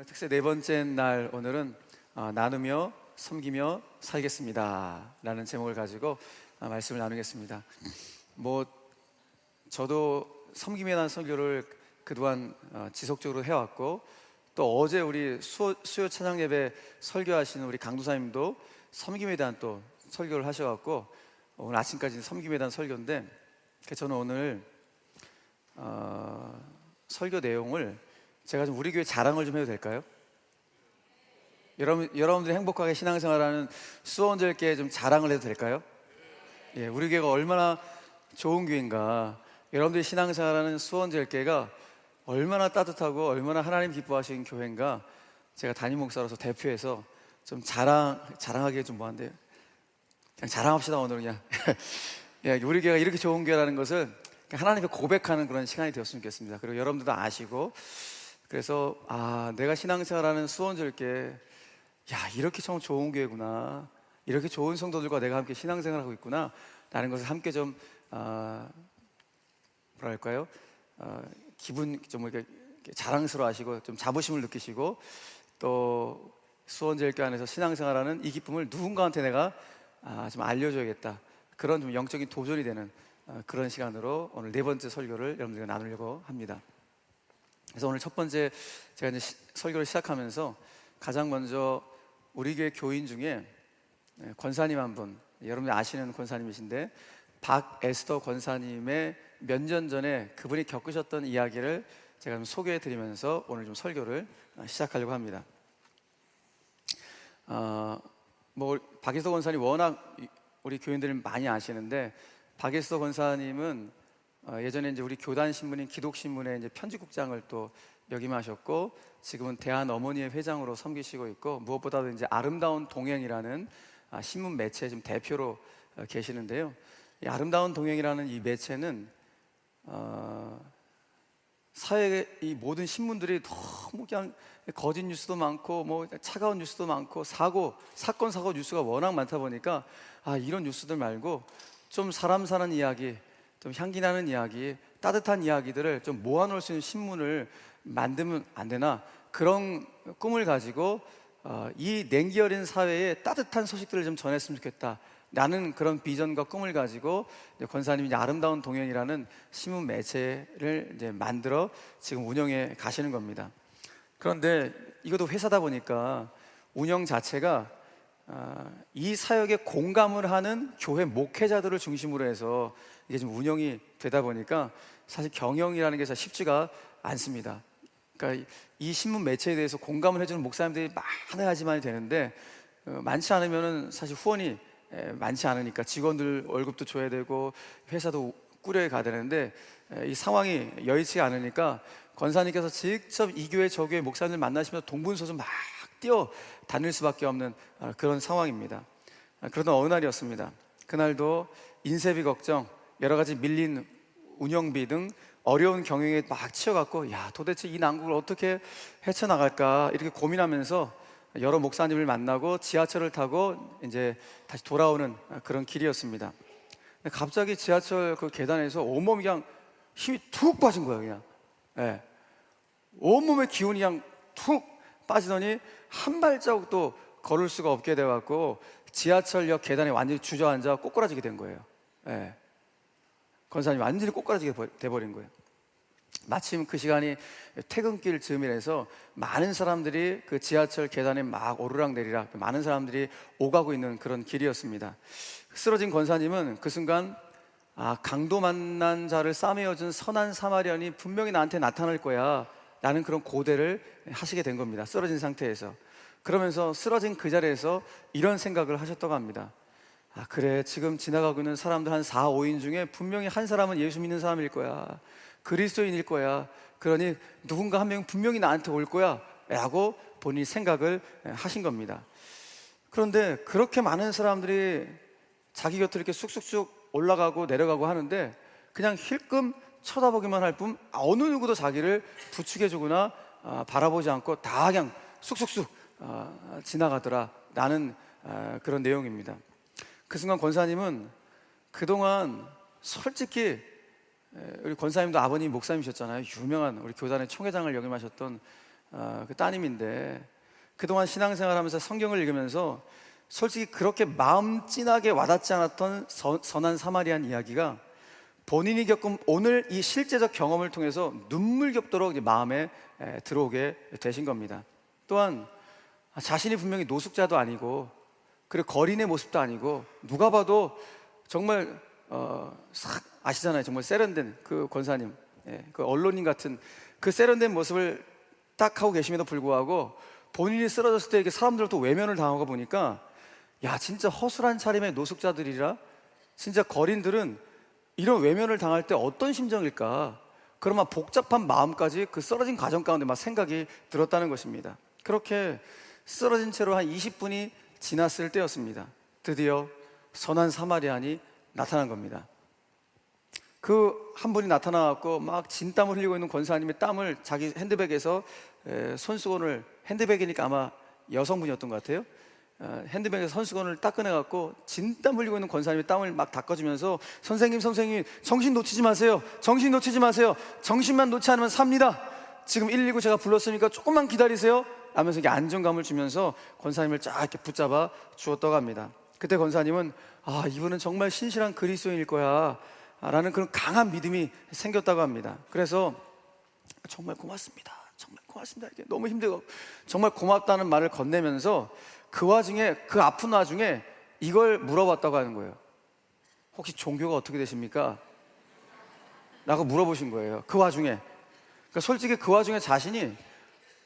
특세 네 번째 날 오늘은 나누며 섬기며 살겠습니다 라는 제목을 가지고 말씀을 나누겠습니다. 저도 섬김에 대한 설교를 그동안 지속적으로 해왔고, 또 어제 우리 수요 찬양 예배 설교하시는 우리 강도사님도 섬김에 대한 또 설교를 하셔갖고 오늘 아침까지 섬김에 대한 설교인데, 저는 오늘 설교 내용을 제가 좀 우리 교회 자랑을 좀 해도 될까요? 여러분들이 행복하게 신앙생활하는 수원절교에 좀 자랑을 해도 될까요? 예, 우리 교회가 얼마나 좋은 교회인가, 여러분들이 신앙생활하는 수원절교가 얼마나 따뜻하고 얼마나 하나님 기뻐하시는 교회인가, 제가 담임 목사로서 대표해서 좀 자랑하기 좀 뭐한데요. 그냥 자랑합시다 오늘 그냥. 예, 우리 교회가 이렇게 좋은 교회라는 것을 하나님께 고백하는 그런 시간이 되었으면 좋겠습니다. 그리고 여러분들도 아시고, 그래서 내가 신앙생활하는 수원절교에 이렇게 참 좋은 교회구나, 이렇게 좋은 성도들과 내가 함께 신앙생활하고 있구나 라는 것을 함께 좀 뭐랄까요, 기분 좀 이렇게 자랑스러워하시고 좀 자부심을 느끼시고, 또 수원절교 안에서 신앙생활하는 이 기쁨을 누군가한테 내가 좀 알려줘야겠다, 그런 좀 영적인 도전이 되는 그런 시간으로 오늘 네 번째 설교를 여러분들과 나누려고 합니다. 그래서 오늘 첫 번째 제가 이제 설교를 시작하면서 가장 먼저 우리 교회 교인 중에 권사님 한 분, 여러분이 아시는 권사님이신데 박에스더 권사님의 몇 년 전에 그분이 겪으셨던 이야기를 제가 좀 소개해 드리면서 오늘 좀 설교를 시작하려고 합니다. 박에스더 권사님 워낙 우리 교인들이 많이 아시는데, 박에스더 권사님은 예전에 이제 우리 교단 신문인 기독신문의 이제 편집국장을 또 역임하셨고, 지금은 대한 어머니의 회장으로 섬기시고 있고, 무엇보다도 이제 아름다운 동행이라는 신문 매체 지금 대표로 계시는데요. 이 아름다운 동행이라는 이 매체는 사회의 이 모든 신문들이 너무 그냥 거짓 뉴스도 많고 차가운 뉴스도 많고 사건 사고 뉴스가 워낙 많다 보니까 이런 뉴스들 말고 좀 사람 사는 이야기, 좀 향기 나는 이야기, 따뜻한 이야기들을 좀 모아놓을 수 있는 신문을 만들면 안 되나, 그런 꿈을 가지고 이 냉기 어린 사회에 따뜻한 소식들을 좀 전했으면 좋겠다, 나는 그런 비전과 꿈을 가지고 권사님이 이제 아름다운 동행이라는 신문 매체를 이제 만들어 지금 운영해 가시는 겁니다. 그런데 이것도 회사다 보니까 운영 자체가 이 사역에 공감을 하는 교회 목회자들을 중심으로 해서 이게 좀 운영이 되다 보니까 사실 경영이라는 게 쉽지가 않습니다. 그러니까 이 신문 매체에 대해서 공감을 해주는 목사님들이 많아야지만 되는데, 많지 않으면은 사실 후원이 많지 않으니까 직원들 월급도 줘야 되고 회사도 꾸려야 가야 되는데, 이 상황이 여의치 않으니까 권사님께서 직접 이 교회 저 교회 목사님들 만나시면서 동분서주 막 뛰어 다닐 수밖에 없는 그런 상황입니다. 그러던 어느 날이었습니다. 그날도 인쇄비 걱정, 여러 가지 밀린 운영비 등 어려운 경영에 막 치여갖고 도대체 이 난국을 어떻게 헤쳐나갈까 이렇게 고민하면서 여러 목사님을 만나고 지하철을 타고 이제 다시 돌아오는 그런 길이었습니다. 갑자기 지하철 그 계단에서 온몸이 그냥 힘이 툭 빠진 거예요. 그냥 온몸의 기운이 그냥 툭 빠지더니 한 발자국도 걸을 수가 없게 돼갖고 지하철역 계단에 완전히 주저앉아 꼬꾸라지게 된 거예요. 권사님이 완전히 꼬꾸라지게 돼버린 거예요. 마침 그 시간이 퇴근길 즈음이라서 많은 사람들이 그 지하철 계단에 막 오르락내리락 많은 사람들이 오가고 있는 그런 길이었습니다. 쓰러진 권사님은 그 순간 강도 만난 자를 싸매어준 선한 사마리아인이 분명히 나한테 나타날 거야 라는 그런 고대를 하시게 된 겁니다. 쓰러진 상태에서. 그러면서 쓰러진 그 자리에서 이런 생각을 하셨다고 합니다. 그래, 지금 지나가고 있는 사람들 한 4, 5인 중에 분명히 한 사람은 예수 믿는 사람일 거야, 그리스도인일 거야, 그러니 누군가 한 명 분명히 나한테 올 거야 라고 본인이 생각을 하신 겁니다. 그런데 그렇게 많은 사람들이 자기 곁으로 이렇게 쑥쑥쑥 올라가고 내려가고 하는데 그냥 힐끔 쳐다보기만 할 뿐 어느 누구도 자기를 부축해주거나 바라보지 않고 다 그냥 쑥쑥쑥 지나가더라 라는 그런 내용입니다. 그 순간 권사님은 그동안 솔직히, 우리 권사님도 아버님 목사님이셨잖아요. 유명한 우리 교단의 총회장을 역임하셨던 그 따님인데 그동안 신앙생활하면서 성경을 읽으면서 솔직히 그렇게 마음 찐하게 와닿지 않았던 선한 사마리안 이야기가 본인이 겪은 오늘 이 실제적 경험을 통해서 눈물겹도록 이제 마음에 들어오게 되신 겁니다. 또한 자신이 분명히 노숙자도 아니고 그리고 거린의 모습도 아니고 누가 봐도 정말 싹 아시잖아요. 정말 세련된 그 권사님, 그 언론인 같은 그 세련된 모습을 딱 하고 계심에도 불구하고 본인이 쓰러졌을 때 이렇게 사람들 또 외면을 당하고 보니까 야, 진짜 허술한 차림의 노숙자들이라 진짜 거린들은 이런 외면을 당할 때 어떤 심정일까? 그런 막 복잡한 마음까지 그 쓰러진 과정 가운데 막 생각이 들었다는 것입니다. 그렇게 쓰러진 채로 한 20분이 지났을 때였습니다. 드디어 선한 사마리안이 나타난 겁니다. 그 한 분이 나타나갖고 막 진땀을 흘리고 있는 권사님의 땀을 자기 핸드백에서 손수건을, 핸드백이니까 아마 여성분이었던 것 같아요. 핸드백에서 손수건을 딱 꺼내갖고 진땀 흘리고 있는 권사님의 땀을 막 닦아주면서 선생님 정신 놓치지 마세요. 정신 놓치지 마세요. 정신만 놓지 않으면 삽니다. 지금 119 제가 불렀으니까 조금만 기다리세요 하면서 이게 안정감을 주면서 권사님을 쫙 이렇게 붙잡아 주었다고 합니다. 그때 권사님은 이분은 정말 신실한 그리스도인일 거야 라는 그런 강한 믿음이 생겼다고 합니다. 그래서 정말 고맙습니다. 이게 너무 힘들고 정말 고맙다는 말을 건네면서 그 와중에, 그 아픈 와중에 이걸 물어봤다고 하는 거예요. 혹시 종교가 어떻게 되십니까? 라고 물어보신 거예요. 그 와중에. 그러니까 솔직히 그 와중에 자신이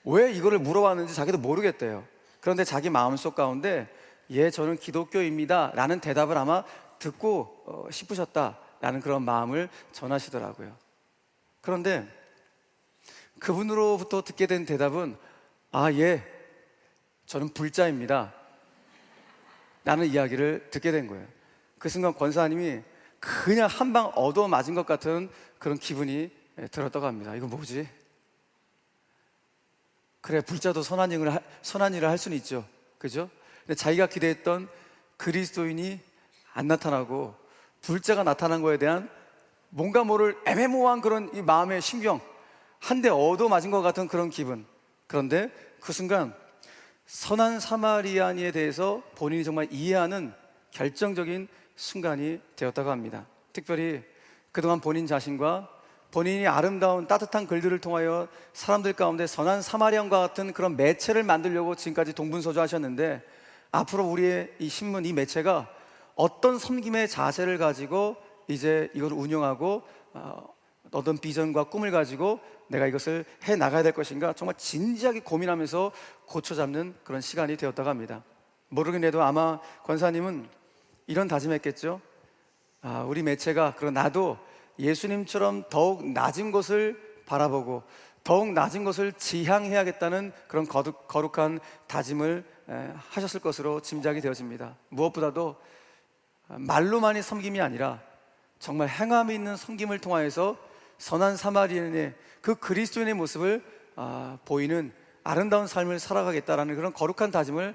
왜 이거를 물어봤는지 자기도 모르겠대요. 그런데 자기 마음속 가운데 저는 기독교입니다 라는 대답을 아마 듣고 싶으셨다라는 그런 마음을 전하시더라고요. 그런데 그분으로부터 듣게 된 대답은 저는 불자입니다 라는 이야기를 듣게 된 거예요. 그 순간 권사님이 그냥 한 방 얻어맞은 것 같은 그런 기분이 들었다고 합니다. 이거 뭐지? 그래, 불자도 선한 일을 할 수는 있죠, 그죠? 근데 자기가 기대했던 그리스도인이 안 나타나고 불자가 나타난 거에 대한 뭔가 모를 애매모호한 그런 이 마음의 신경, 한 대 얻어맞은 것 같은 그런 기분. 그런데 그 순간 선한 사마리아인에 대해서 본인이 정말 이해하는 결정적인 순간이 되었다고 합니다. 특별히 그동안 본인 자신과 본인이 아름다운 따뜻한 글들을 통하여 사람들 가운데 선한 사마리안과 같은 그런 매체를 만들려고 지금까지 동분서주하셨는데, 앞으로 우리의 이 신문, 이 매체가 어떤 섬김의 자세를 가지고 이제 이걸 운영하고 어떤 비전과 꿈을 가지고 내가 이것을 해 나가야 될 것인가 정말 진지하게 고민하면서 고쳐잡는 그런 시간이 되었다고 합니다. 모르긴 해도 아마 권사님은 이런 다짐했겠죠. 우리 매체가, 그리고 나도 예수님처럼 더욱 낮은 것을 바라보고 더욱 낮은 것을 지향해야겠다는 그런 거룩한 다짐을 하셨을 것으로 짐작이 되어집니다. 무엇보다도 말로만이 섬김이 아니라 정말 행함이 있는 섬김을 통하여서 선한 사마리아인의 그 그리스도인의 모습을 보이는 아름다운 삶을 살아가겠다라는 그런 거룩한 다짐을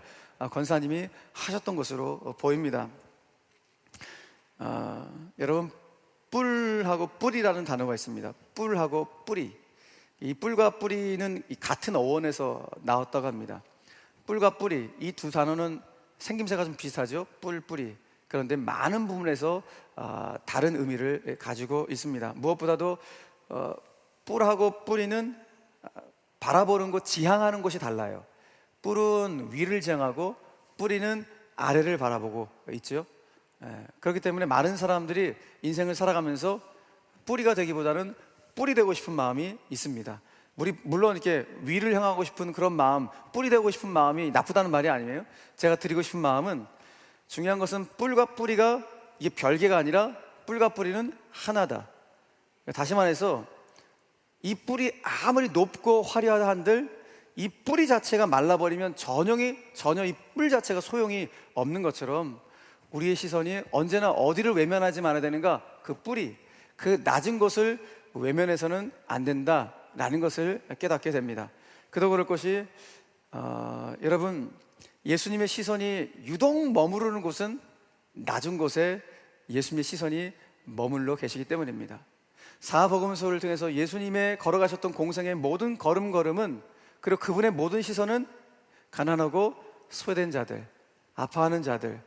권사님이 하셨던 것으로 보입니다. 여러분, 뿔하고 뿌리라는 단어가 있습니다. 뿔하고 뿌리. 이 뿔과 뿌리는 같은 어원에서 나왔다고 합니다. 뿔과 뿌리, 이 두 단어는 생김새가 좀 비슷하죠. 뿔, 뿌리. 그런데 많은 부분에서 다른 의미를 가지고 있습니다. 무엇보다도 뿔하고 뿌리는 바라보는 것, 지향하는 것이 달라요. 뿔은 위를 지향하고 뿌리는 아래를 바라보고 있죠. 그렇기 때문에 많은 사람들이 인생을 살아가면서 뿌리가 되기보다는 뿔이 되고 싶은 마음이 있습니다. 물론 이렇게 위를 향하고 싶은 그런 마음, 뿔이 되고 싶은 마음이 나쁘다는 말이 아니에요. 제가 드리고 싶은 마음은, 중요한 것은 뿔과 뿌리가 이게 별개가 아니라 뿔과 뿌리는 하나다. 다시 말해서 이 뿔이 아무리 높고 화려하다 한들 이 뿌리 자체가 말라버리면 전혀 이 뿔 자체가 소용이 없는 것처럼 우리의 시선이 언제나 어디를 외면하지 말아야 되는가? 그 뿌리, 그 낮은 것을 외면해서는 안 된다라는 것을 깨닫게 됩니다. 그도 그럴 것이 여러분, 예수님의 시선이 유독 머무르는 곳은 낮은 곳에 예수님의 시선이 머물러 계시기 때문입니다. 사복음서를 통해서 예수님의 걸어가셨던 공생의 모든 걸음걸음은 그리고 그분의 모든 시선은 가난하고 소외된 자들, 아파하는 자들,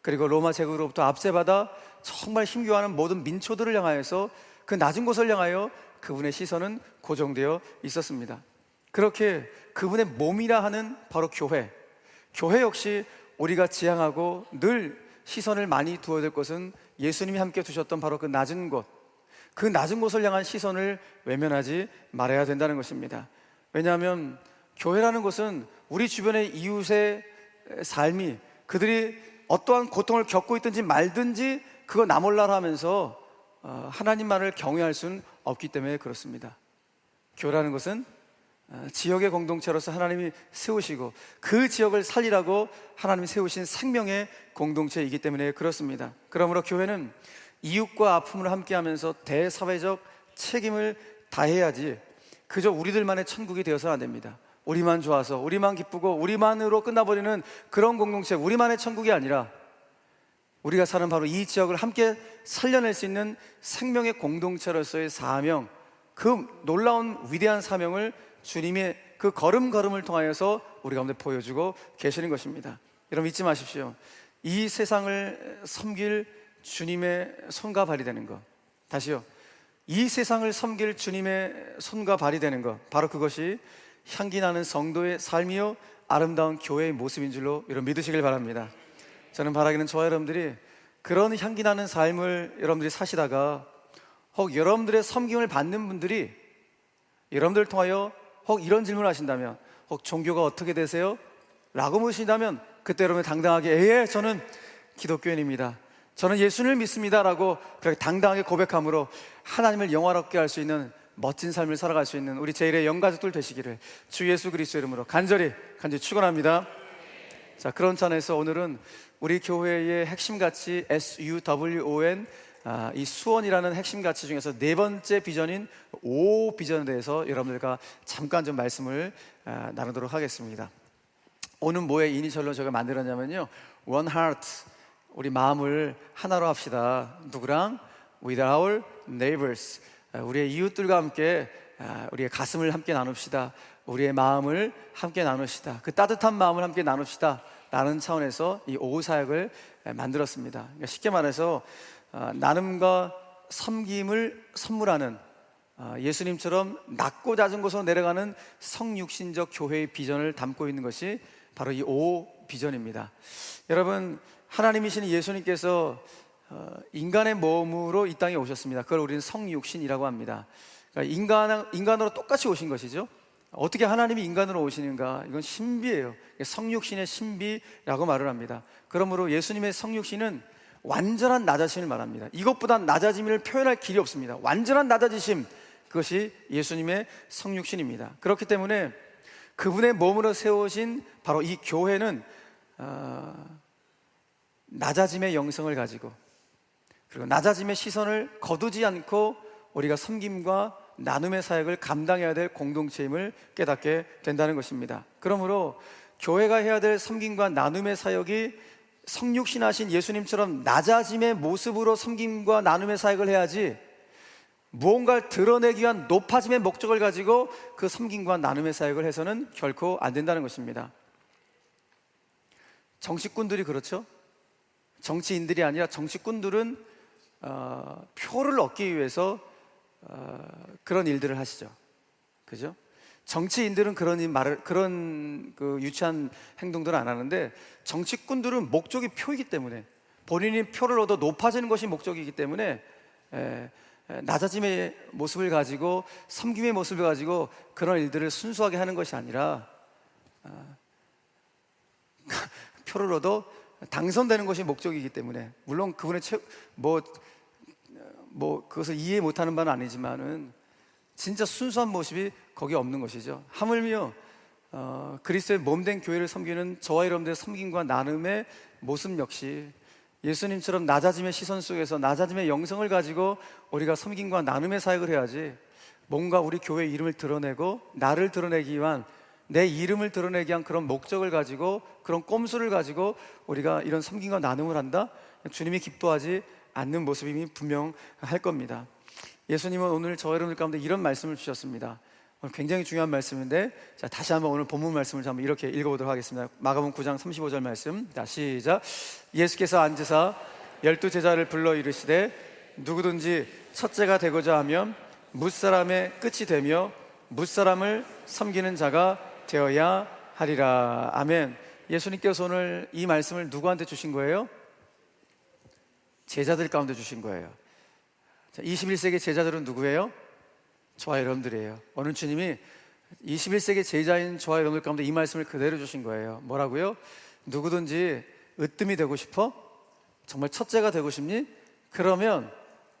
그리고 로마 제국으로부터 압제받아 정말 힘겨워하는 모든 민초들을 향하여서 그 낮은 곳을 향하여 그분의 시선은 고정되어 있었습니다. 그렇게 그분의 몸이라 하는 바로 교회 역시 우리가 지향하고 늘 시선을 많이 두어야 될 것은 예수님이 함께 두셨던 바로 그 낮은 곳, 그 낮은 곳을 향한 시선을 외면하지 말아야 된다는 것입니다. 왜냐하면 교회라는 것은 우리 주변의 이웃의 삶이, 그들이 어떠한 고통을 겪고 있든지 말든지 그거 나 몰라라 하면서 하나님만을 경외할 수는 없기 때문에 그렇습니다. 교회라는 것은 지역의 공동체로서 하나님이 세우시고 그 지역을 살리라고 하나님이 세우신 생명의 공동체이기 때문에 그렇습니다. 그러므로 교회는 이웃과 아픔을 함께하면서 대사회적 책임을 다해야지 그저 우리들만의 천국이 되어서는 안 됩니다. 우리만 좋아서, 우리만 기쁘고 우리만으로 끝나버리는 그런 공동체, 우리만의 천국이 아니라 우리가 사는 바로 이 지역을 함께 살려낼 수 있는 생명의 공동체로서의 사명, 그 놀라운 위대한 사명을 주님의 그 걸음걸음을 통하여서 우리 가운데 보여주고 계시는 것입니다. 여러분 잊지 마십시오. 이 세상을 섬길 주님의 손과 발이 되는 것, 다시요, 이 세상을 섬길 주님의 손과 발이 되는 것, 바로 그것이 향기 나는 성도의 삶이요 아름다운 교회의 모습인 줄로 여러분 믿으시길 바랍니다. 저는 바라기는 저와 여러분들이 그런 향기 나는 삶을 여러분들이 사시다가 혹 여러분들의 섬김을 받는 분들이 여러분들을 통하여 혹 이런 질문을 하신다면, 혹 종교가 어떻게 되세요? 라고 물으신다면 그때 여러분 당당하게 예, 저는 기독교인입니다, 저는 예수님을 믿습니다 라고 그렇게 당당하게 고백함으로 하나님을 영화롭게 할 수 있는 멋진 삶을 살아갈 수 있는 우리 제1의 영가족들 되시기를 주 예수 그리스도의 이름으로 간절히 축원합니다. 자, 그런 차원에서 오늘은 우리 교회의 핵심 가치 SUWON, 이 수원이라는 핵심 가치 중에서 네 번째 비전인 O 비전에 대해서 여러분들과 잠깐 좀 말씀을 나누도록 하겠습니다. O는 뭐의 이니셜로 제가 만들었냐면요, One Heart, 우리 마음을 하나로 합시다. 누구랑? With our neighbors, 우리의 이웃들과 함께 우리의 가슴을 함께 나눕시다. 우리의 마음을 함께 나눕시다. 그 따뜻한 마음을 함께 나눕시다 라는 차원에서 이 오후 사역을 만들었습니다. 그러니까 쉽게 말해서 나눔과 섬김을 선물하는, 예수님처럼 낮고 낮은 곳으로 내려가는 성육신적 교회의 비전을 담고 있는 것이 바로 이 오후 비전입니다. 여러분, 하나님이신 예수님께서 인간의 몸으로 이 땅에 오셨습니다. 그걸 우리는 성육신이라고 합니다. 그러니까 인간으로 똑같이 오신 것이죠. 어떻게 하나님이 인간으로 오시는가? 이건 신비예요. 성육신의 신비라고 말을 합니다. 그러므로 예수님의 성육신은 완전한 낮아짐을 말합니다. 이것보다 낮아짐을 표현할 길이 없습니다. 완전한 낮아지심, 그것이 예수님의 성육신입니다. 그렇기 때문에 그분의 몸으로 세우신 바로 이 교회는 낮아짐의 영성을 가지고, 그리고 낮아짐의 시선을 거두지 않고 우리가 섬김과 나눔의 사역을 감당해야 될 공동체임을 깨닫게 된다는 것입니다. 그러므로 교회가 해야 될 섬김과 나눔의 사역이 성육신하신 예수님처럼 낮아짐의 모습으로 섬김과 나눔의 사역을 해야지, 무언가를 드러내기 위한 높아짐의 목적을 가지고 그 섬김과 나눔의 사역을 해서는 결코 안 된다는 것입니다. 정치꾼들이 그렇죠. 정치인들이 아니라 정치꾼들은 표를 얻기 위해서 그런 일들을 하시죠. 그죠? 정치인들은 그런 유치한 행동들은 안 하는데, 정치꾼들은 목적이 표이기 때문에, 본인이 표를 얻어 높아지는 것이 목적이기 때문에 낮아짐의 모습을 가지고, 섬김의 모습을 가지고 그런 일들을 순수하게 하는 것이 아니라 표를 얻어 당선되는 것이 목적이기 때문에, 물론 그분의 그것을 이해 못하는 바는 아니지만은 진짜 순수한 모습이 거기에 없는 것이죠. 하물며 그리스도의 몸된 교회를 섬기는 저와 여러분들의 섬김과 나눔의 모습 역시 예수님처럼 낮아짐의 시선 속에서 낮아짐의 영성을 가지고 우리가 섬김과 나눔의 사역을 해야지, 뭔가 우리 교회의 이름을 드러내고 나를 드러내기 위한, 내 이름을 드러내기 위한 그런 목적을 가지고, 그런 꼼수를 가지고 우리가 이런 섬김과 나눔을 한다? 주님이 기뻐하지 않는 모습이 분명할 겁니다. 예수님은 오늘 저 여러분들 가운데 이런 말씀을 주셨습니다. 오늘 굉장히 중요한 말씀인데, 자, 다시 한번 오늘 본문 말씀을 한번 이렇게 읽어보도록 하겠습니다. 마가복음 9장 35절 말씀. 자, 시작. 예수께서 앉으사 12제자를 불러 이르시되 누구든지 첫째가 되고자 하면 뭇사람의 끝이 되며 뭇사람을 섬기는 자가 되어야 하리라. 아멘. 예수님께서 오늘 이 말씀을 누구한테 주신 거예요? 제자들 가운데 주신 거예요. 자, 21세기 제자들은 누구예요? 저와 여러분들이에요. 오늘 주님이 21세기 제자인 저와 여러분들 가운데 이 말씀을 그대로 주신 거예요. 뭐라고요? 누구든지 으뜸이 되고 싶어? 정말 첫째가 되고 싶니? 그러면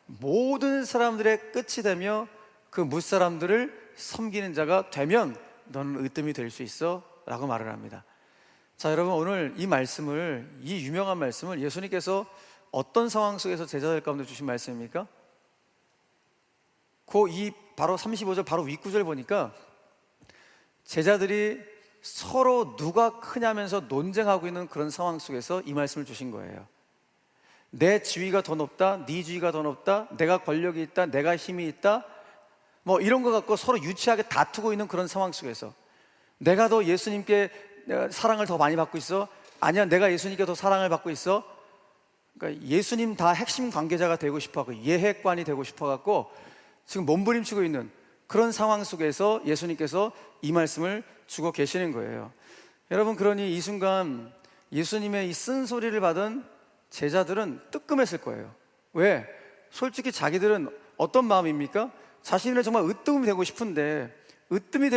모든 사람들의 끝이 되며 그 뭇사람들을 섬기는 자가 되면 너는 으뜸이 될 수 있어 라고 말을 합니다. 자, 여러분, 오늘 이 말씀을, 이 유명한 말씀을 예수님께서 어떤 상황 속에서 제자들 가운데 주신 말씀입니까? 바로 35절 바로 윗구절 보니까 제자들이 서로 누가 크냐면서 논쟁하고 있는 그런 상황 속에서 이 말씀을 주신 거예요. 내 지위가 더 높다, 네 지위가 더 높다, 내가 권력이 있다, 내가 힘이 있다, 뭐 이런 거 갖고 서로 유치하게 다투고 있는 그런 상황 속에서 내가 더 예수님께 사랑을 더 많이 받고 있어? 아니야, 내가 예수님께 더 사랑을 받고 있어? 그러니까 예수님 다 핵심 관계자가 되고 싶어하고 예핵관이 되고 싶어갖고 지금 몸부림치고 있는 그런 상황 속에서 예수님께서 이 말씀을 주고 계시는 거예요. 여러분, 그러니 이 순간 예수님의 이 쓴소리를 받은 제자들은 뜨끔했을 거예요. 왜? 솔직히 자기들은 어떤 마음입니까? 자신은 정말 으뜸이 되고 싶은데, 으뜸이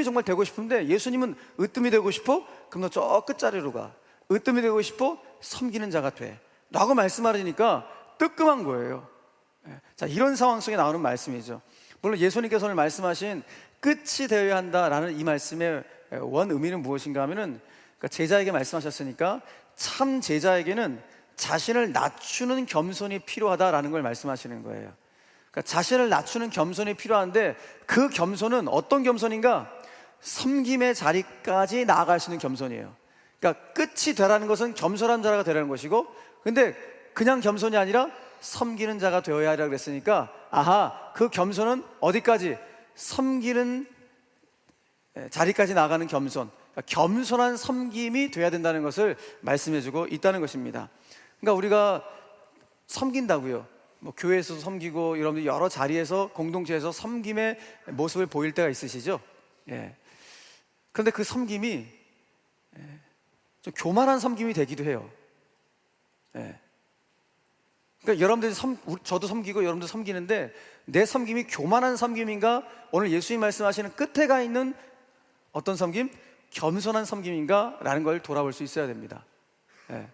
정말 되고 싶은데 예수님은 으뜸이 되고 싶어? 그럼 너 저 끝자리로 가. 으뜸이 되고 싶어? 섬기는 자가 돼 라고 말씀하시니까 뜨끔한 거예요. 자, 이런 상황 속에 나오는 말씀이죠. 물론 예수님께서 오늘 말씀하신 끝이 되어야 한다라는 이 말씀의 원 의미는 무엇인가 하면은, 그러니까 제자에게 말씀하셨으니까 참 제자에게는 자신을 낮추는 겸손이 필요하다라는 걸 말씀하시는 거예요. 그러니까 자신을 낮추는 겸손이 필요한데 그 겸손은 어떤 겸손인가? 섬김의 자리까지 나아갈 수 있는 겸손이에요. 그러니까 끝이 되라는 것은 겸손한 자가 되라는 것이고, 근데 그냥 겸손이 아니라 섬기는 자가 되어야 하리라 그랬으니까, 아하, 그 겸손은 어디까지? 섬기는 자리까지 나가는 겸손, 그러니까 겸손한 섬김이 돼야 된다는 것을 말씀해주고 있다는 것입니다. 그러니까 우리가 섬긴다고요, 뭐 교회에서도 섬기고 여러분들 여러 자리에서 공동체에서 섬김의 모습을 보일 때가 있으시죠? 예. 그런데 그 섬김이 좀 교만한 섬김이 되기도 해요. 예. 그러니까 여러분들이 저도 섬기고 여러분도 섬기는데 내 섬김이 교만한 섬김인가? 오늘 예수님 말씀하시는 끝에 가 있는 어떤 섬김? 겸손한 섬김인가? 라는 걸 돌아볼 수 있어야 됩니다. 예.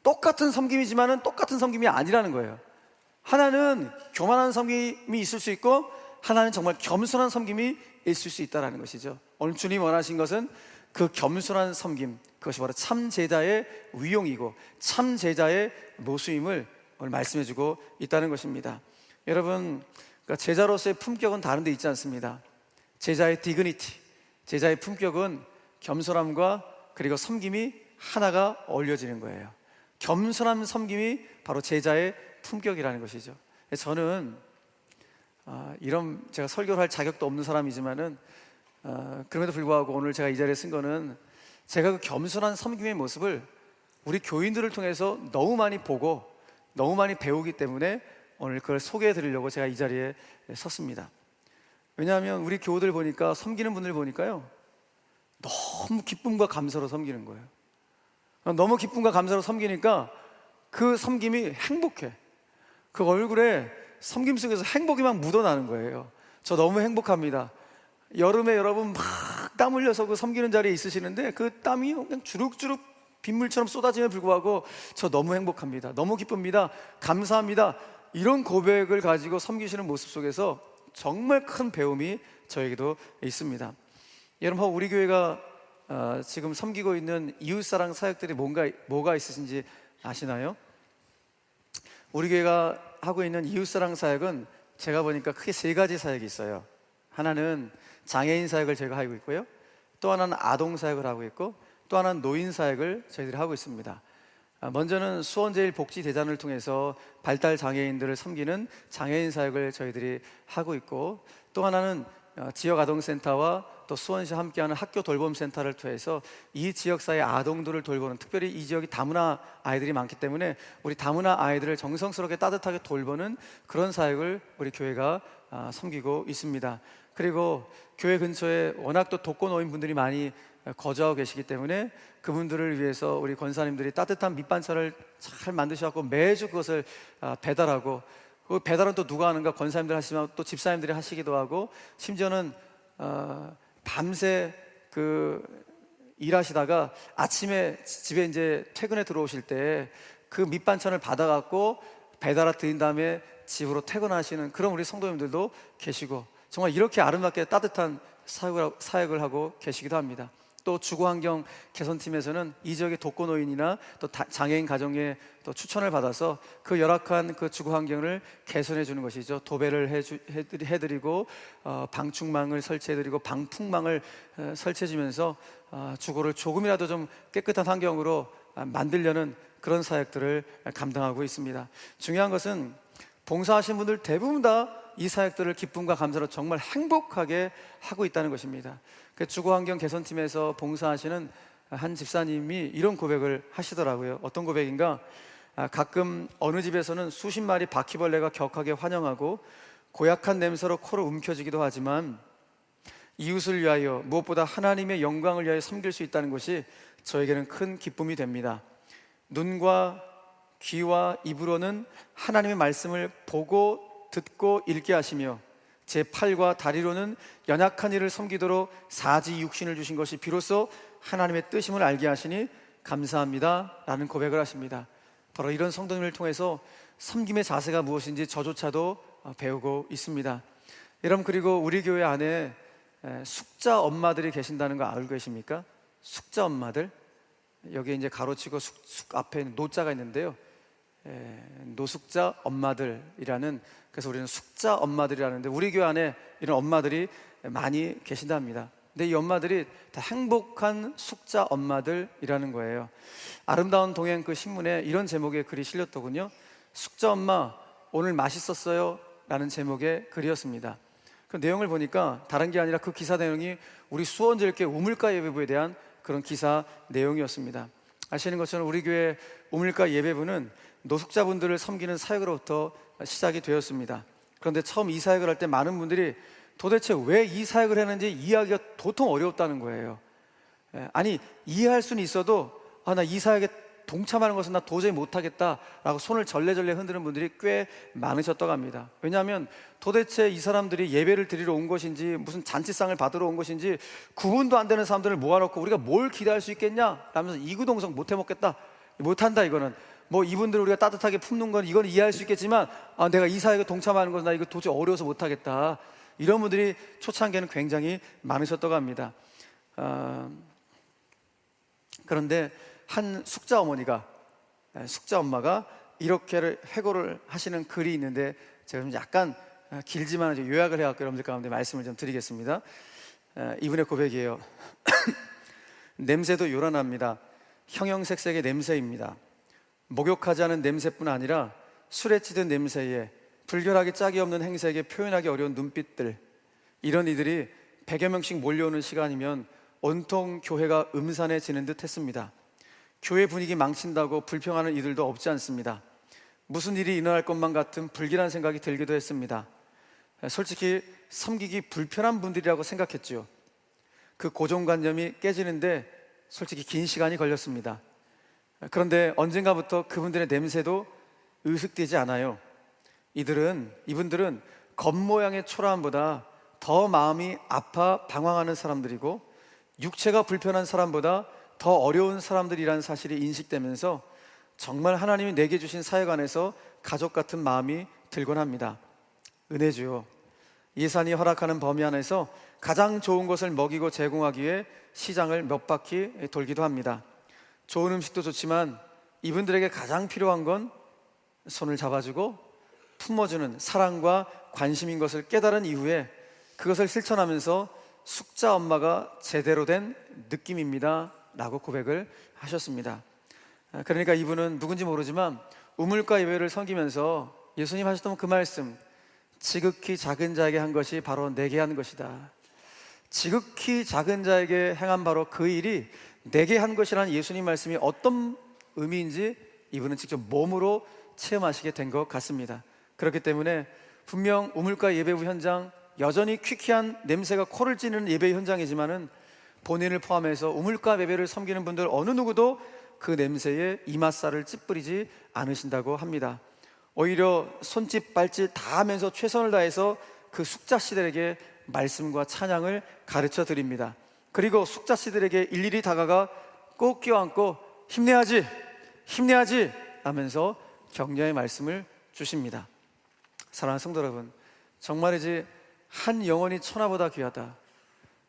똑같은 섬김이지만은 똑같은 섬김이 아니라는 거예요. 하나는 교만한 섬김이 있을 수 있고 하나는 정말 겸손한 섬김이 있을 수 있다는 것이죠. 오늘 주님 원하신 것은 그 겸손한 섬김, 그것이 바로 참 제자의 위용이고 참 제자의 모습임을 오늘 말씀해주고 있다는 것입니다. 여러분, 그러니까 제자로서의 품격은 다른 데 있지 않습니다. 제자의 디그니티, 제자의 품격은 겸손함과 그리고 섬김이 하나가 어울려지는 거예요. 겸손한 섬김이 바로 제자의 품격이라는 것이죠. 저는 이런, 제가 설교를 할 자격도 없는 사람이지만은 그럼에도 불구하고 오늘 제가 이 자리에 쓴 거는 제가 그 겸손한 섬김의 모습을 우리 교인들을 통해서 너무 많이 보고 너무 많이 배우기 때문에 오늘 그걸 소개해 드리려고 제가 이 자리에 섰습니다. 왜냐하면 우리 교우들 보니까, 섬기는 분들 보니까요, 너무 기쁨과 감사로 섬기는 거예요. 너무 기쁨과 감사로 섬기니까 그 섬김이 행복해. 그 얼굴에 섬김 속에서 행복이 막 묻어나는 거예요. 저 너무 행복합니다. 여름에 여러분 막 땀 흘려서 그 섬기는 자리에 있으시는데 그 땀이 그냥 주룩주룩 빗물처럼 쏟아짐에 불구하고 저 너무 행복합니다. 너무 기쁩니다. 감사합니다. 이런 고백을 가지고 섬기시는 모습 속에서 정말 큰 배움이 저에게도 있습니다. 여러분, 우리 교회가 지금 섬기고 있는 이웃사랑 사역들이 뭐가 있으신지 아시나요? 우리 교회가 하고 있는 이웃사랑 사역은 제가 보니까 크게 세 가지 사역이 있어요. 하나는 장애인 사역을 제가 하고 있고요, 또 하나는 아동 사역을 하고 있고, 또 하나는 노인 사역을 저희들이 하고 있습니다. 먼저는 수원제일복지대전을 통해서 발달 장애인들을 섬기는 장애인 사역을 저희들이 하고 있고, 또 하나는 지역 아동센터와 또 수원시 함께하는 학교 돌봄센터를 통해서 이 지역사회 아동들을 돌보는, 특별히 이 지역이 다문화 아이들이 많기 때문에 우리 다문화 아이들을 정성스럽게 따뜻하게 돌보는 그런 사역을 우리 교회가 섬기고 있습니다. 그리고 교회 근처에 워낙 또 독거노인분들이 많이 거주하고 계시기 때문에 그분들을 위해서 우리 권사님들이 따뜻한 밑반찬을 잘 만드셔서 매주 그것을 배달하고, 그 배달은 또 누가 하는가? 권사님들 하시면 또 집사님들이 하시기도 하고, 심지어는 밤새 일하시다가 아침에 집에 이제 퇴근에 들어오실 때 그 밑반찬을 받아갖고 배달아 드린 다음에 집으로 퇴근하시는 그런 우리 성도님들도 계시고, 정말 이렇게 아름답게 따뜻한 사역을 하고 계시기도 합니다. 또 주거환경 개선팀에서는 이 지역의 독거노인이나 또 장애인 가정에 또 추천을 받아서 그 열악한 그 주거환경을 개선해 주는 것이죠. 도배를 해드리고 방충망을 설치해드리고 방풍망을 설치해주면서 주거를 조금이라도 좀 깨끗한 환경으로 만들려는 그런 사역들을 감당하고 있습니다. 중요한 것은 봉사하신 분들 대부분 다 이 사역들을 기쁨과 감사로 정말 행복하게 하고 있다는 것입니다. 그 주거환경 개선팀에서 봉사하시는 한 집사님이 이런 고백을 하시더라고요. 어떤 고백인가? 가끔 어느 집에서는 수십 마리 바퀴벌레가 격하게 환영하고 고약한 냄새로 코를 움켜쥐기도 하지만 이웃을 위하여, 무엇보다 하나님의 영광을 위하여 섬길 수 있다는 것이 저에게는 큰 기쁨이 됩니다. 눈과 귀와 입으로는 하나님의 말씀을 보고 듣고 읽게 하시며, 제 팔과 다리로는 연약한 이를 섬기도록 사지 육신을 주신 것이 비로소 하나님의 뜻임을 알게 하시니 감사합니다 라는 고백을 하십니다. 바로 이런 성도님을 통해서 섬김의 자세가 무엇인지 저조차도 배우고 있습니다. 여러분, 그리고 우리 교회 안에 숙자 엄마들이 계신다는 거 알고 계십니까? 숙자 엄마들, 여기에 이제 가로치고 숙 앞에 노자가 있는데요, 노숙자 엄마들이라는, 그래서 우리는 숙자 엄마들이라는데 우리 교회 안에 이런 엄마들이 많이 계신답니다. 근데 이 엄마들이 다 행복한 숙자 엄마들이라는 거예요. 아름다운 동행 그 신문에 이런 제목의 글이 실렸더군요. 숙자 엄마 오늘 맛있었어요 라는 제목의 글이었습니다. 그 내용을 보니까 다른 게 아니라 그 기사 내용이 우리 수원제일교회 우물가 예배부에 대한 그런 기사 내용이었습니다. 아시는 것처럼 우리 교회 우물가 예배부는 노숙자분들을 섬기는 사역으로부터 시작이 되었습니다. 그런데 처음 이 사역을 할 때 많은 분들이 도대체 왜 이 사역을 했는지 이해하기가 도통 어려웠다는 거예요. 아니, 이해할 수는 있어도 나 이 사역에 동참하는 것은 나 도저히 못하겠다라고 손을 절레절레 흔드는 분들이 꽤 많으셨다고 합니다. 왜냐하면 도대체 이 사람들이 예배를 드리러 온 것인지 무슨 잔치상을 받으러 온 것인지 구분도 안 되는 사람들을 모아놓고 우리가 뭘 기대할 수 있겠냐 라면서 이구동성 못 해먹겠다, 못한다, 이거는 뭐 이분들을 우리가 따뜻하게 품는 건 이건 이해할 수 있겠지만 내가 이 사역에 동참하는 것은 나 이거 도저히 어려워서 못하겠다, 이런 분들이 초창기에는 굉장히 많으셨다고 합니다. 그런데 한 숙자 어머니가, 숙자 엄마가 이렇게 회고를 하시는 글이 있는데 제가 좀 약간 길지만 요약을 해갖고 여러분들 가운데 말씀을 좀 드리겠습니다. 이분의 고백이에요. 냄새도 요란합니다. 형형색색의 냄새입니다. 목욕하지 않은 냄새뿐 아니라 술에 찌든 냄새에 불결하게 짝이 없는 행색에 표현하기 어려운 눈빛들, 이런 이들이 100여 명씩 몰려오는 시간이면 온통 교회가 음산해지는 듯 했습니다. 교회 분위기 망친다고 불평하는 이들도 없지 않습니다. 무슨 일이 일어날 것만 같은 불길한 생각이 들기도 했습니다. 솔직히 섬기기 불편한 분들이라고 생각했죠. 그 고정관념이 깨지는데 솔직히 긴 시간이 걸렸습니다. 그런데 언젠가부터 그분들의 냄새도 의식되지 않아요. 이분들은 겉모양의 초라함보다 더 마음이 아파 방황하는 사람들이고, 육체가 불편한 사람보다 더 어려운 사람들이라는 사실이 인식되면서 정말 하나님이 내게 주신 사역 안에서 가족 같은 마음이 들곤 합니다. 은혜주요, 예산이 허락하는 범위 안에서 가장 좋은 것을 먹이고 제공하기 위해 시장을 몇 바퀴 돌기도 합니다. 좋은 음식도 좋지만 이분들에게 가장 필요한 건 손을 잡아주고 품어주는 사랑과 관심인 것을 깨달은 이후에 그것을 실천하면서 숙자 엄마가 제대로 된 느낌입니다 라고 고백을 하셨습니다. 그러니까 이분은 누군지 모르지만 우물가 예배를 섬기면서 예수님 하셨던 그 말씀, 지극히 작은 자에게 한 것이 바로 내게 한 것이다. 지극히 작은 자에게 행한 바로 그 일이 내게 한 것이라는 예수님 말씀이 어떤 의미인지 이분은 직접 몸으로 체험하시게 된 것 같습니다. 그렇기 때문에 분명 우물가 예배부 현장, 여전히 퀴퀴한 냄새가 코를 찌르는 예배 현장이지만은 본인을 포함해서 우물가 예배를 섬기는 분들 어느 누구도 그 냄새에 이맛살을 찌푸리지 않으신다고 합니다. 오히려 손짓 발짓 다 하면서 최선을 다해서 그 숙자씨들에게 말씀과 찬양을 가르쳐 드립니다. 그리고 숙자씨들에게 일일이 다가가 꼭 껴안고 힘내야지 힘내야지 하면서 격려의 말씀을 주십니다. 사랑하는 성도 여러분, 정말이지 한 영혼이 천하보다 귀하다,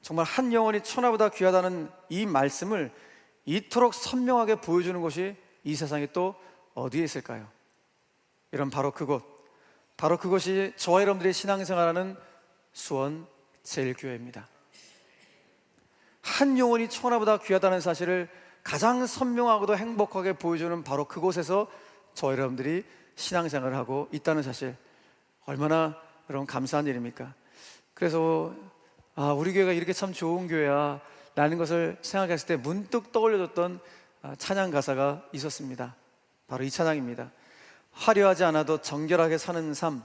정말 한 영혼이 천하보다 귀하다는 이 말씀을 이토록 선명하게 보여주는 곳이 이 세상에 또 어디에 있을까요? 이런 바로 그곳, 바로 그것이 저와 여러분들이 신앙생활하는 수원 제일교회입니다. 한 영혼이 천하보다 귀하다는 사실을 가장 선명하고도 행복하게 보여주는 바로 그곳에서 저와 여러분들이 신앙생활을 하고 있다는 사실, 얼마나 여러분 감사한 일입니까? 그래서 우리 교회가 이렇게 참 좋은 교회야 라는 것을 생각했을 때 문득 떠올려졌던 찬양 가사가 있었습니다. 바로 이 찬양입니다. 화려하지 않아도 정결하게 사는 삶,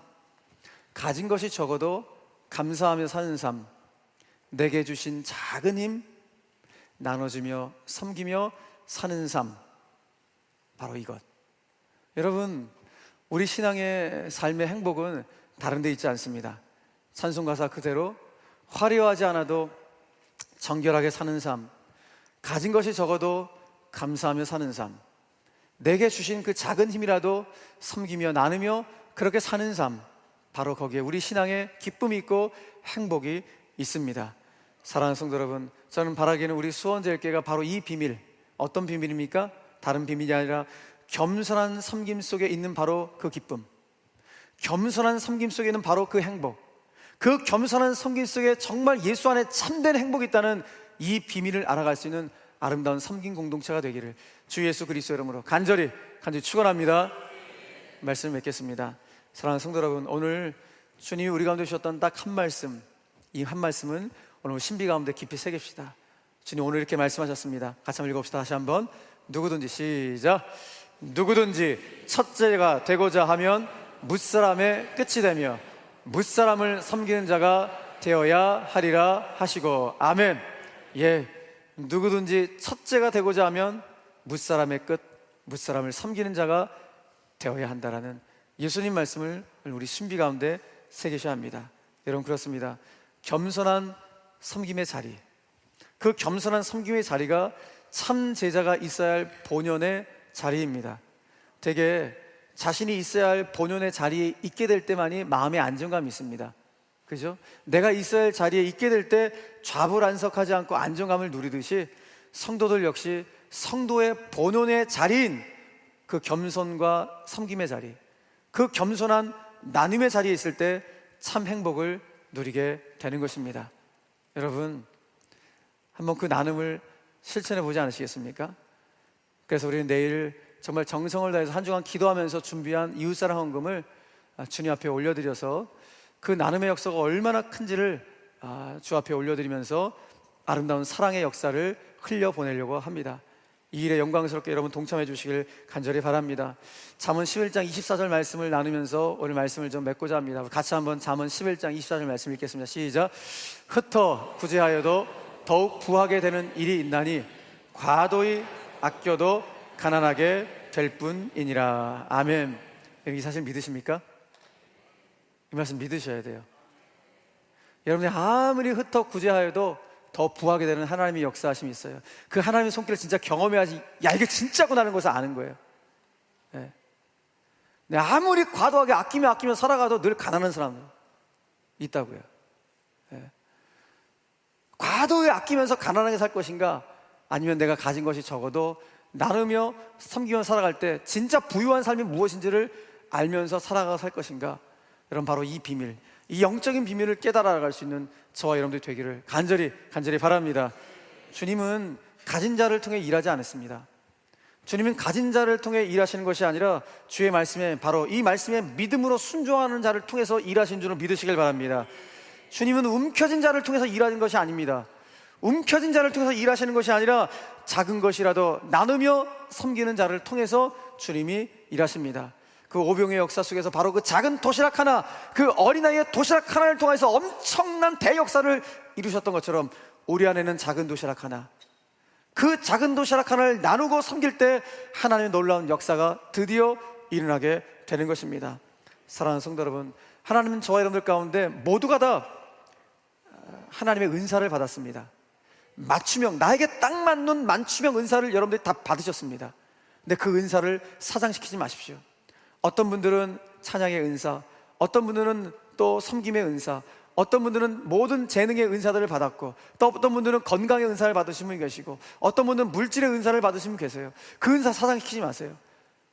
가진 것이 적어도 감사하며 사는 삶, 내게 주신 작은 힘 나눠주며 섬기며 사는 삶, 바로 이것. 여러분, 우리 신앙의 삶의 행복은 다른 데 있지 않습니다. 찬송가사 그대로 화려하지 않아도 정결하게 사는 삶, 가진 것이 적어도 감사하며 사는 삶, 내게 주신 그 작은 힘이라도 섬기며 나누며 그렇게 사는 삶, 바로 거기에 우리 신앙의 기쁨이 있고 행복이 있습니다. 사랑하는 성도 여러분, 저는 바라기는 우리 수원제일교회가 바로 이 비밀, 어떤 비밀입니까? 다른 비밀이 아니라 겸손한 섬김 속에 있는 바로 그 기쁨, 겸손한 섬김 속에 있는 바로 그 행복, 그 겸손한 섬김 속에 정말 예수 안에 참된 행복이 있다는 이 비밀을 알아갈 수 있는 아름다운 섬김 공동체가 되기를 주 예수 그리스도 이름으로 간절히 축원합니다. 말씀을 맺겠습니다. 사랑하는 성도 여러분, 오늘 주님이 우리 가운데 주셨던 딱 한 말씀, 이 한 말씀은 오늘 신비 가운데 깊이 새깁시다. 주님 오늘 이렇게 말씀하셨습니다. 같이 한번 읽어봅시다. 다시 한번. 누구든지, 시작. 누구든지 첫째가 되고자 하면 뭇사람의 끝이 되며 뭇사람을 섬기는 자가 되어야 하리라 하시고, 아멘. 예, 누구든지 첫째가 되고자 하면 뭇사람의 끝, 뭇사람을 섬기는 자가 되어야 한다라는 예수님 말씀을 우리 신비 가운데 새기셔야 합니다. 여러분, 그렇습니다. 겸손한 섬김의 자리, 그 겸손한 섬김의 자리가 참 제자가 있어야 할 본연의 자리입니다. 되게 자신이 있어야 할 본연의 자리에 있게 될 때만이 마음의 안정감이 있습니다. 그죠? 내가 있어야 할 자리에 있게 될 때 좌불안석하지 않고 안정감을 누리듯이 성도들 역시 성도의 본연의 자리인 그 겸손과 섬김의 자리, 그 겸손한 나눔의 자리에 있을 때 참 행복을 누리게 되는 것입니다. 여러분, 한번 그 나눔을 실천해 보지 않으시겠습니까? 그래서 우리는 내일 정말 정성을 다해서 한 주간 기도하면서 준비한 이웃사랑 헌금을 주님 앞에 올려드려서 그 나눔의 역사가 얼마나 큰지를 주 앞에 올려드리면서 아름다운 사랑의 역사를 흘려보내려고 합니다. 이 일에 영광스럽게 여러분 동참해 주시길 간절히 바랍니다. 잠언 11장 24절 말씀을 나누면서 오늘 말씀을 좀 맺고자 합니다. 같이 한번 잠언 11장 24절 말씀 읽겠습니다. 시작. 흩어 구제하여도 더욱 부하게 되는 일이 있나니 과도히 아껴도 가난하게 될 뿐이니라. 아멘. 이 사실 믿으십니까? 이 말씀 믿으셔야 돼요. 여러분이 아무리 흩어 구제하여도 더 부하게 되는 하나님의 역사하심이 있어요. 그 하나님의 손길을 진짜 경험해야지, 야, 이게 진짜구나 하는 것을 아는 거예요. 네. 아무리 과도하게 아끼며 살아가도 늘 가난한 사람들 있다고요. 네. 과도히 아끼면서 가난하게 살 것인가, 아니면 내가 가진 것이 적어도 나누며 섬기며 살아갈 때 진짜 부유한 삶이 무엇인지를 알면서 살아가 살 것인가. 여러분, 바로 이 비밀, 이 영적인 비밀을 깨달아 나갈 수 있는 저와 여러분들이 되기를 간절히 바랍니다. 주님은 가진 자를 통해 일하지 않았습니다. 주님은 가진 자를 통해 일하시는 것이 아니라 주의 말씀에, 바로 이 말씀에 믿음으로 순종하는 자를 통해서 일하신 줄을 믿으시길 바랍니다. 주님은 움켜진 자를 통해서 일하는 것이 아닙니다. 움켜진 자를 통해서 일하시는 것이 아니라 작은 것이라도 나누며 섬기는 자를 통해서 주님이 일하십니다. 그 오병의 역사 속에서 바로 그 작은 도시락 하나, 그 어린아이의 도시락 하나를 통해서 엄청난 대역사를 이루셨던 것처럼 우리 안에는 작은 도시락 하나, 그 작은 도시락 하나를 나누고 섬길 때 하나님의 놀라운 역사가 드디어 일어나게 되는 것입니다. 사랑하는 성도 여러분, 하나님은 저와 여러분들 가운데 모두가 다 하나님의 은사를 받았습니다. 맞춤형, 나에게 딱 맞는 맞춤형 은사를 여러분들이 다 받으셨습니다. 근데 그 은사를 사장시키지 마십시오. 어떤 분들은 찬양의 은사, 어떤 분들은 또 섬김의 은사, 어떤 분들은 모든 재능의 은사들을 받았고, 또 어떤 분들은 건강의 은사를 받으신 분이 계시고, 어떤 분들은 물질의 은사를 받으신 분 계세요. 그 은사 사장시키지 마세요.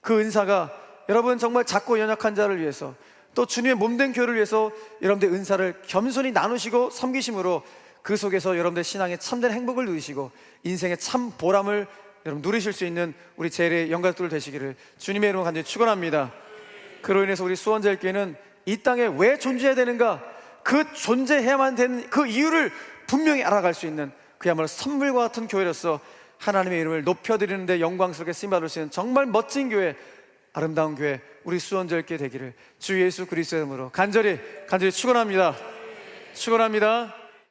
그 은사가 여러분 정말 작고 연약한 자를 위해서, 또 주님의 몸된 교회를 위해서 여러분들 은사를 겸손히 나누시고 섬기심으로 그 속에서 여러분들 신앙의 참된 행복을 누리시고 인생의 참 보람을 여러분 누리실 수 있는 우리 제일의 영광들 되시기를 주님의 이름으로 간절히 축원합니다. 그로 인해서 우리 수원제일교회는 이 땅에 왜 존재해야 되는가, 그 존재해야만 되는 그 이유를 분명히 알아갈 수 있는 그야말로 선물과 같은 교회로서 하나님의 이름을 높여드리는데 영광스럽게 쓰임받을 수 있는 정말 멋진 교회, 아름다운 교회, 우리 수원제일교회 되기를 주 예수 그리스도의 이름으로 간절히 축원합니다. 축원합니다.